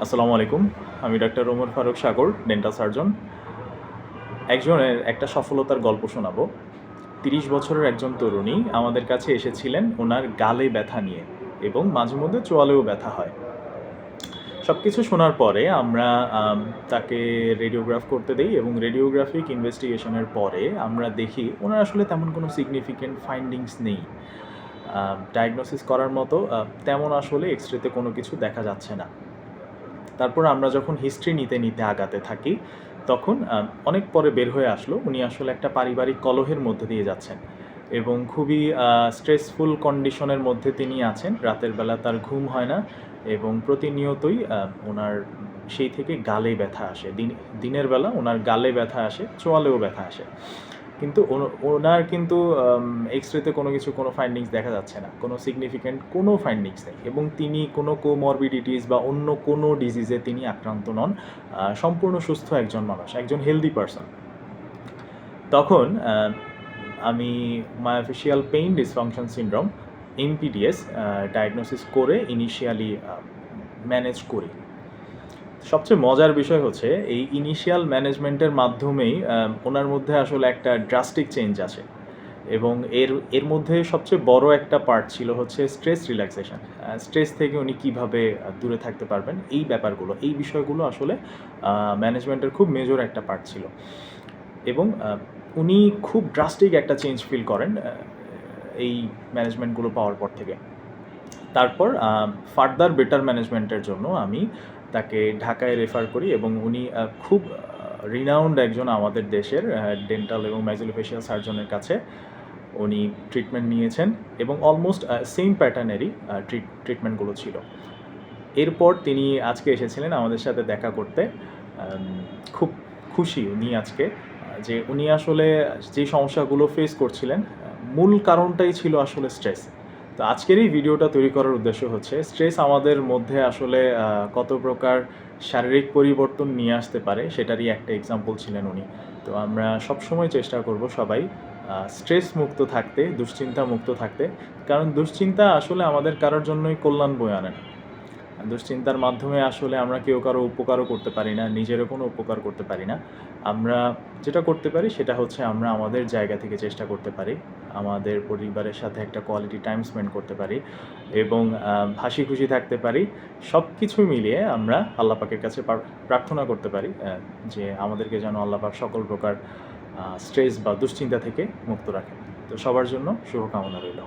আসসালামু আলাইকুম। আমি ডাক্তার ওমর ফারুক সাগর, ডেন্টাল সার্জন। একজনের একটা সফলতার গল্প শোনাবো। ৩০ বছরের একজন তরুণী আমাদের কাছে এসেছিলেন ওনার গালে ব্যথা নিয়ে এবং মাঝে মধ্যে চোয়ালেও ব্যথা হয়। সব কিছু শোনার পরে আমরা তাকে রেডিওগ্রাফ করতে দেই এবং রেডিওগ্রাফিক ইনভেস্টিগেশনের পরে আমরা দেখি ওনার আসলে তেমন কোনো সিগনিফিকেন্ট ফাইন্ডিংস নেই। ডায়াগনোসিস করার মতো তেমন আসলে এক্স-রেতে কোনো কিছু দেখা যাচ্ছে না। তারপর আমরা যখন হিস্ট্রি নিতে নিতে আগাতে থাকি তখন অনেক পরে বের হয়ে আসলো উনি আসলে একটা পারিবারিক কলহের মধ্যে দিয়ে যাচ্ছেন এবং খুবই স্ট্রেসফুল কন্ডিশনের মধ্যে তিনি আছেন। রাতের বেলা তার ঘুম হয় না এবং প্রতিনিয়তই ওনার সেই থেকে গালে ব্যথা আসে। দিনের বেলা ওনার গালে ব্যথা আসে, চোয়ালেও ব্যথা আসে। কিন্তু ওনার কিন্তু এক্স-রেতে কোনো কিছু, কোনো ফাইন্ডিংস দেখা যাচ্ছে না। কোনো সিগনিফিক্যান্ট কোনো ফাইন্ডিংস নেই এবং তিনি কোনো কোমরবিডিটিস বা অন্য কোনো ডিজিজে তিনি আক্রান্ত নন। সম্পূর্ণ সুস্থ একজন মানুষ, একজন হেলদি পারসন। তখন আমি myofascial pain dysfunction syndrome MPDS diagnosis করে ইনিশিয়ালি ম্যানেজ করি। সবচেয়ে মজার বিষয় হচ্ছে এই ইনিশিয়াল ম্যানেজমেন্টের মাধ্যমেই ওনার মধ্যে আসলে একটা ড্রাস্টিক চেঞ্জ আসে এবং এর মধ্যে সবচেয়ে বড় একটা পার্ট ছিল হচ্ছে স্ট্রেস রিল্যাক্সেশন। স্ট্রেস থেকে উনি কীভাবে দূরে থাকতে পারবেন, এই ব্যাপারগুলো, এই বিষয়গুলো আসলে ম্যানেজমেন্টের খুব মেজর একটা পার্ট ছিল এবং উনি খুব ড্রাস্টিক একটা চেঞ্জ ফিল করেন এই ম্যানেজমেন্টগুলো পাওয়ার পর থেকে। তারপর ফার্দার বেটার ম্যানেজমেন্টের জন্য আমি তাকে ঢাকায় রেফার করি এবং উনি খুব রিনাউন্ড একজন আমাদের দেশের ডেন্টাল এবং ম্যাক্সিলোফেশিয়াল সার্জনের কাছে উনি ট্রিটমেন্ট নিয়েছেন এবং অলমোস্ট সেম প্যাটার্নেরই ট্রিটমেন্টগুলো ছিল। এরপর তিনি আজকে এসেছিলেন আমাদের সাথে দেখা করতে। খুব খুশি উনি আজকে যে উনি আসলে যে সমস্যাগুলো ফেস করছিলেন মূল কারণটাই ছিল আসলে স্ট্রেস। তো আজকের এই ভিডিওটা তৈরি করার উদ্দেশ্য হচ্ছে স্ট্রেস আমাদের মধ্যে আসলে কত প্রকার শারীরিক পরিবর্তন নিয়ে আসতে পারে সেটারই একটা এক্সাম্পল ছিলেন উনি। তো আমরা সবসময় চেষ্টা করব সবাই স্ট্রেস মুক্ত থাকতে, দুশ্চিন্তা মুক্ত থাকতে, কারণ দুশ্চিন্তা আসলে আমাদের কারোর জন্যই কল্যাণ বয়ে আনে না। দুশ্চিন্তার মাধ্যমে আসলে আমরা কেউ কারো উপকারও করতে পারি না, নিজেরও কোনো উপকার করতে পারি না। আমরা যেটা করতে পারি সেটা হচ্ছে আমরা আমাদের জায়গা থেকে চেষ্টা করতে পারি আমাদের পরিবারের সাথে একটা কোয়ালিটি টাইম স্পেন্ড করতে পারি এবং হাসি খুশি থাকতে পারি। সব কিছু মিলিয়ে আমরা আল্লাহ পাকের কাছে প্রার্থনা করতে পারি যে আমাদেরকে যেন আল্লাহ পাক সকল প্রকার স্ট্রেস বা দুশ্চিন্তা থেকে মুক্ত রাখেন। তো সবার জন্য শুভকামনা রইল।